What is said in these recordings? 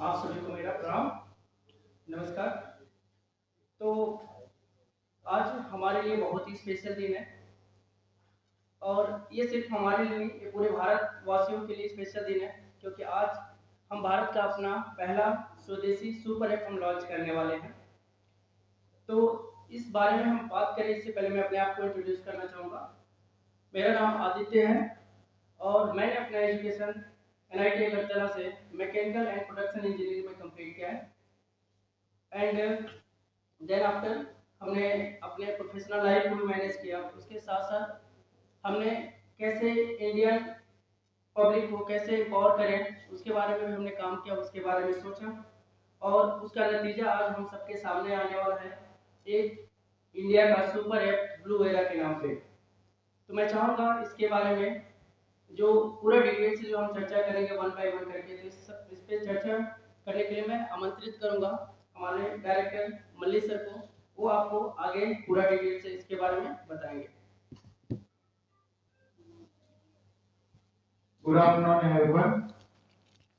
आप सभी को मेरा प्रणाम, नमस्कार। तो आज हमारे लिए बहुत ही स्पेशल दिन है और ये सिर्फ हमारे लिए नहीं, ये पूरे भारतवासियों के लिए स्पेशल दिन है क्योंकि आज हम भारत का अपना पहला स्वदेशी सुपर ऐप हम लॉन्च करने वाले हैं। तो इस बारे में हम बात करें इससे पहले मैं अपने आप को इंट्रोड्यूस करना चाहूँगा। मेरा नाम आदित्य है और मैंने अपना एजुकेशन एनआईटी अगरतला से मैकेनिकल एंड प्रोडक्शन इंजीनियरिंग में कंप्लीट किया है। एंड देन आफ्टर हमने अपने प्रोफेशनल लाइफ को भी मैनेज किया। उसके साथ साथ हमने कैसे इंडियन पब्लिक को कैसे एम्पावर करें उसके बारे में भी हमने काम किया, उसके बारे में सोचा और उसका नतीजा आज हम सबके सामने आने वाला है, एक इंडिया का सुपर ऐप ब्लू एरा के नाम पे। तो मैं चाहूँगा इसके बारे में जो पूरा डिटेल से जो हम चर्चा करेंगे वन बाय वन करके, तो इस पे चर्चा करने के लिए मैं आमंत्रित करूंगा हमारे डायरेक्टर मल्ली सर को। वो आपको आगे पूरा डिटेल से इसके बारे में बताएंगे। Good afternoon, everyone.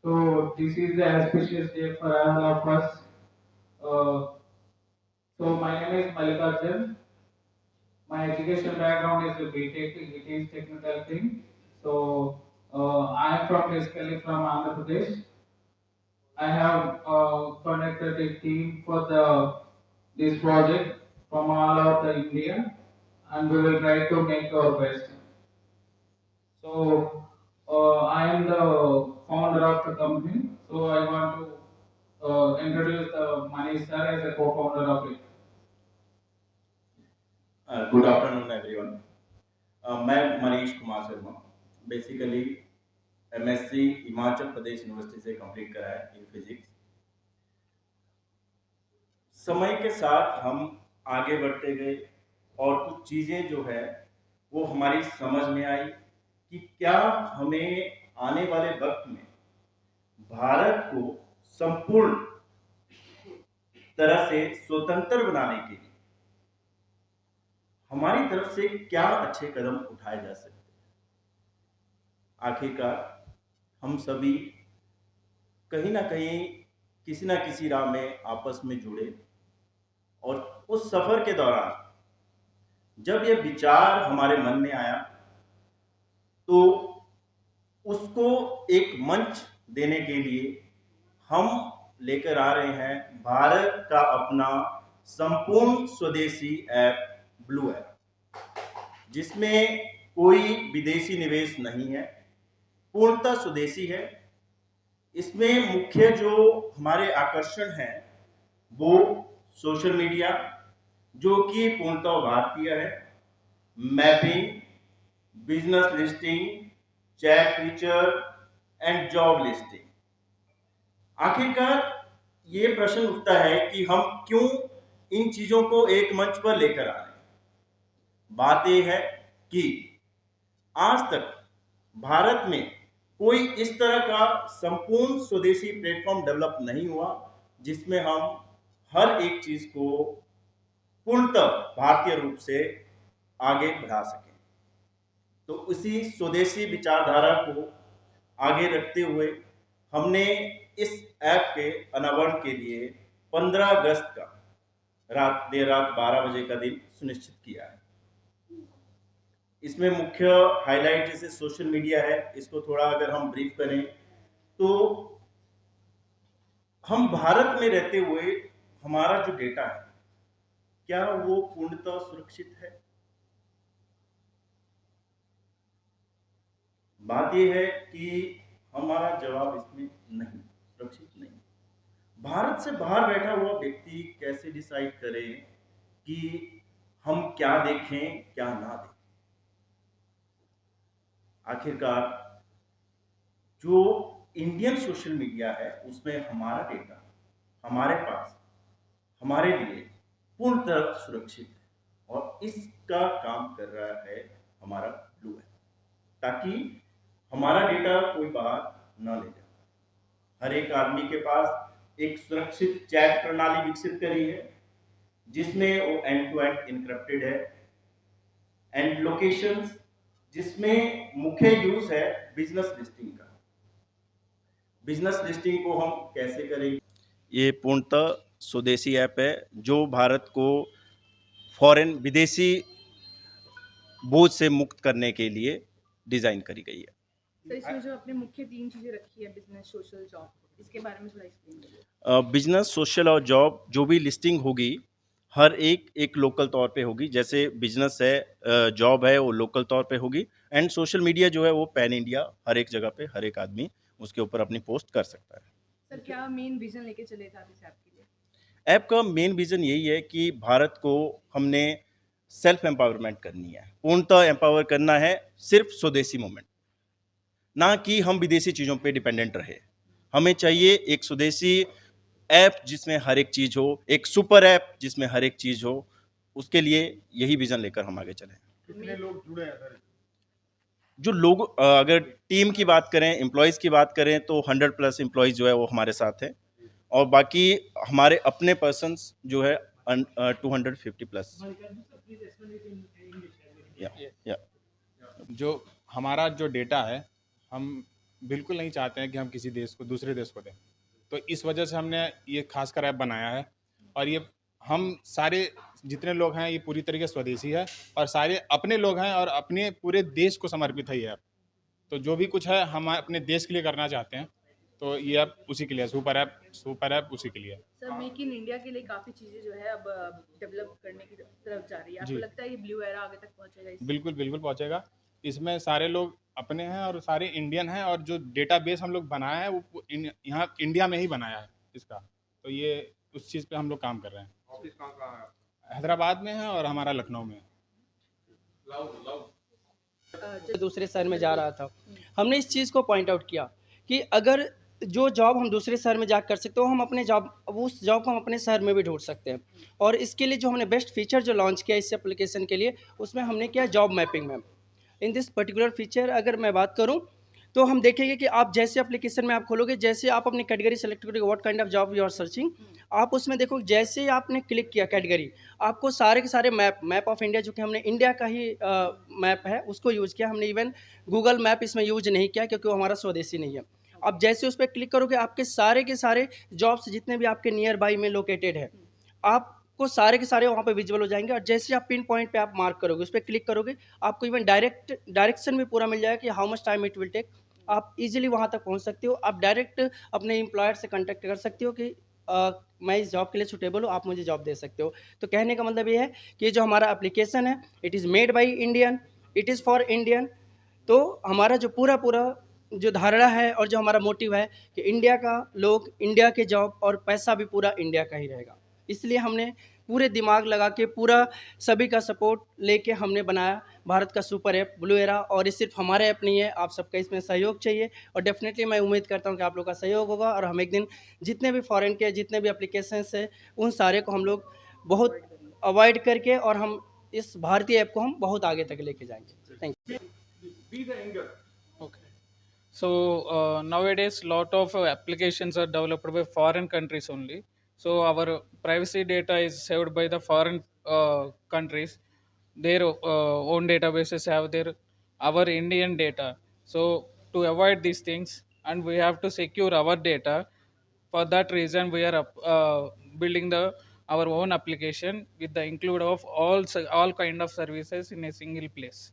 So this is the auspicious day for all of us. Uh, so my name is Mallikarjun. My education background is a BTech. It is technical thing. So I am from basically from Andhra Pradesh. I have connected a team for the this project from all over the India, and we will try to make our best. So I am the founder of the company. So I want to introduce Manish sir as a co-founder of it. Good afternoon everyone. मैं Manish Kumar Sharma, basically MSc Himachal Pradesh university से complete करा है in physics. समय के साथ हम आगे बढ़ते गए और कुछ चीज़ें जो है वो हमारी समझ में आई कि क्या हमें आने वाले वक्त में भारत को संपूर्ण तरह से स्वतंत्र बनाने के लिए हमारी तरफ से क्या अच्छे कदम उठाए जा सकते हैं। आखिरकार हम सभी कहीं ना कहीं किसी ना किसी राह में आपस में जुड़े और उस सफर के दौरान जब यह विचार हमारे मन में आया तो उसको एक मंच देने के लिए हम लेकर आ रहे हैं भारत का अपना संपूर्ण स्वदेशी ऐप ब्लू ऐप, जिसमें कोई विदेशी निवेश नहीं है, पूर्णतः स्वदेशी है। इसमें मुख्य जो हमारे आकर्षण हैं वो सोशल मीडिया जो कि पूर्णतः भारतीय है, mapping, business listing, chat feature and job listing. आखिरकार ये प्रश्न उठता है कि हम क्यों इन चीजों को एक मंच पर लेकर आ रहे हैं। बात यह है कि आज तक भारत में कोई इस तरह का संपूर्ण स्वदेशी प्लेटफॉर्म डेवलप नहीं हुआ जिसमें हम हर एक चीज को पूर्णतः भारतीय रूप से आगे बढ़ा सकें। तो उसी स्वदेशी विचारधारा को आगे रखते हुए हमने इस ऐप के अनावरण के लिए 15 अगस्त का देर रात 12 बजे का दिन सुनिश्चित किया है। इसमें मुख्य हाईलाइट जैसे सोशल मीडिया है, इसको थोड़ा अगर हम ब्रीफ करें तो हम भारत में रहते हुए हमारा जो डेटा है क्या वो पूर्णतः सुरक्षित है? बात यह है कि हमारा जवाब इसमें नहीं, सुरक्षित नहीं। भारत से बाहर बैठा हुआ व्यक्ति कैसे डिसाइड करे कि हम क्या देखें क्या ना देखें। आखिरकार जो इंडियन सोशल मीडिया है उसमें हमारा डेटा हमारे पास हमारे लिए पूर्णतः सुरक्षित है और इसका काम कर रहा है हमारा ब्लू है, ताकि हमारा डेटा कोई बाहर न ले जाए। हर एक आदमी के पास एक सुरक्षित चैट प्रणाली विकसित करी है जिसमें वो एंड टू एंड इनक्रिप्टेड है, एंड लोकेशंस जिसमें मुख्य यूज है बिजनेस लिस्टिंग का। बिजनेस लिस्टिंग को हम कैसे करेंगे? ये पूर्णतः स्वदेशी ऐप है जो भारत को फॉरेन विदेशी बोझ से मुक्त करने के लिए डिजाइन करी गई है। सर इसमें जो आपने मुख्य 3 चीज़ें रखी है, बिजनेस, सोशल, जॉब, इसके बारे में थोड़ा एक्सप्लेन करिए। बिजनेस, सोशल और जॉब जो भी लिस्टिंग होगी हर एक लोकल तौर पे होगी। जैसे बिजनेस है, जॉब है वो लोकल तौर पे होगी, एंड सोशल मीडिया जो है वो पैन इंडिया हर एक जगह पे हर एक आदमी उसके ऊपर अपनी पोस्ट कर सकता है। सर क्या मेन विजन लेके चले थे आप इस ऐप के लिए? ऐप का मेन विजन यही है कि भारत को हमने सेल्फ एम्पावरमेंट करनी है, पूर्णतः एम्पावर करना है, सिर्फ स्वदेशी मूवमेंट, ना कि हम विदेशी चीज़ों पे डिपेंडेंट रहे। हमें चाहिए एक स्वदेशी ऐप जिसमें हर एक चीज़ हो, एक सुपर ऐप जिसमें हर एक चीज़ हो। उसके लिए यही विज़न लेकर हम आगे चलें। कितने लोग जुड़े हैं सर? जो लोग अगर टीम की बात करें, एम्प्लॉयज़ की बात करें तो 100+ एम्प्लॉयज़ जो है वो हमारे साथ हैं, और बाकी हमारे अपने पर्सन्स जो है 250+। या जो हमारा जो डेटा है, हम बिल्कुल नहीं चाहते हैं कि हम किसी देश को, दूसरे देश को दें। तो इस वजह से हमने ये खासकर ऐप बनाया है, और ये हम सारे जितने लोग हैं ये पूरी तरीके से स्वदेशी है, और सारे अपने लोग हैं और अपने पूरे देश को समर्पित है ये ऐप। तो जो भी कुछ है हम अपने देश के लिए करना चाहते हैं, तो ये ऐप उसी के लिए है, सुपर ऐप उसी के लिए है। सर मेक इन इंडिया के लिए काफ़ी चीज़ें जो है अब डेवलप करने की तरफ जा रही है। आपको जी। लगता है ये ब्लू एरा आगे तक पहुंचेगा इससे? बिल्कुल बिल्कुल पहुंचेगा। इसमें सारे लोग अपने हैं और सारे इंडियन हैं, और जो डेटाबेस हम लोग बनाया है वो यहाँ इंडिया में ही बनाया है इसका। तो ये उस चीज़ पे हम लोग काम कर रहे हैं। ऑफिस कहाँ है? हैदराबाद में है और हमारा लखनऊ में है। दूसरे शहर में जा रहा था, हमने इस चीज़ को पॉइंट आउट किया कि अगर जो जॉब हम दूसरे शहर में जा कर सकते हो, हम अपने जॉब उस जॉब को हम अपने शहर में भी ढूंढ सकते हैं। और इसके लिए जो हमने बेस्ट फीचर जो लॉन्च किया इस एप्लीकेशन के लिए, उसमें हमने किया job mapping ma'am. In this particular feature अगर मैं बात करूं तो हम देखेंगे कि आप जैसे एप्लीकेशन में आप खोलोगे, जैसे आप अपनी कैटेगरी सेलेक्ट करोगे, what kind of job you are searching, आप उसमें देखो जैसे ही आपने क्लिक किया कैटेगरी, आपको सारे के सारे मैप ऑफ इंडिया, जो कि हमने इंडिया का ही मैप है उसको यूज़ किया हमने। इवन गूगल मैप इसमें यूज नहीं किया क्योंकि वो हमारा स्वदेशी नहीं है। आप जैसे उस पर क्लिक करोगे, आपके सारे के सारे जॉब्स जितने भी आपके नियर बाई में लोकेटेड है, आपको सारे के सारे वहाँ पे विजिबल हो जाएंगे। और जैसे आप पिन पॉइंट पे आप मार्क करोगे, उस पर क्लिक करोगे, आपको इवन डायरेक्शन भी पूरा मिल जाएगा कि how much time it will take. आप इजीली वहाँ तक पहुँच सकते हो। आप डायरेक्ट अपने एम्प्लॉयर से कॉन्टैक्ट कर सकते हो कि मैं इस जॉब के लिए सूटेबल हूँ, आप मुझे जॉब दे सकते हो। तो कहने का मतलब ये है कि जो हमारा एप्लीकेशन है, it is made by Indian, it is for Indian. तो हमारा जो पूरा जो धारणा है और जो हमारा मोटिव है कि इंडिया का लोग, इंडिया के जॉब और पैसा भी पूरा इंडिया का ही रहेगा। इसलिए हमने पूरे दिमाग लगा के, पूरा सभी का सपोर्ट लेके हमने बनाया भारत का सुपर ऐप ब्लू एरा। और ये सिर्फ हमारा ऐप नहीं है, आप सबका इसमें सहयोग चाहिए, और डेफिनेटली मैं उम्मीद करता हूँ कि आप लोग का सहयोग होगा, और हम एक दिन जितने भी फॉरेन के जितने भी एप्लीकेशंस हैं उन सारे को हम लोग बहुत अवॉइड करके, और हम इस भारतीय ऐप को हम बहुत आगे तक लेके जाएंगे। Thank you. Be the Indian. Okay. So nowadays, lot of applications are developed by foreign countries only. So our privacy data is saved by the foreign countries. Their own databases have our Indian data. So to avoid these things, and we have to secure our data. For that reason, we are building our own application with the include of all kind of services in a single place.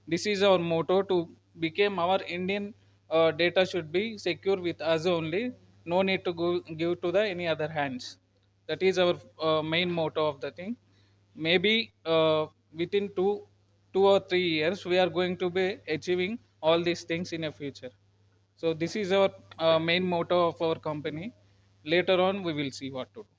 This is our motto to become our Indian data should be secure with us only. No need to give to the any other hands. That is our main motto of the thing. Maybe within 2 or 3 years, we are going to be achieving all these things in a future. So this is our main motto of our company. Later on, we will see what to do.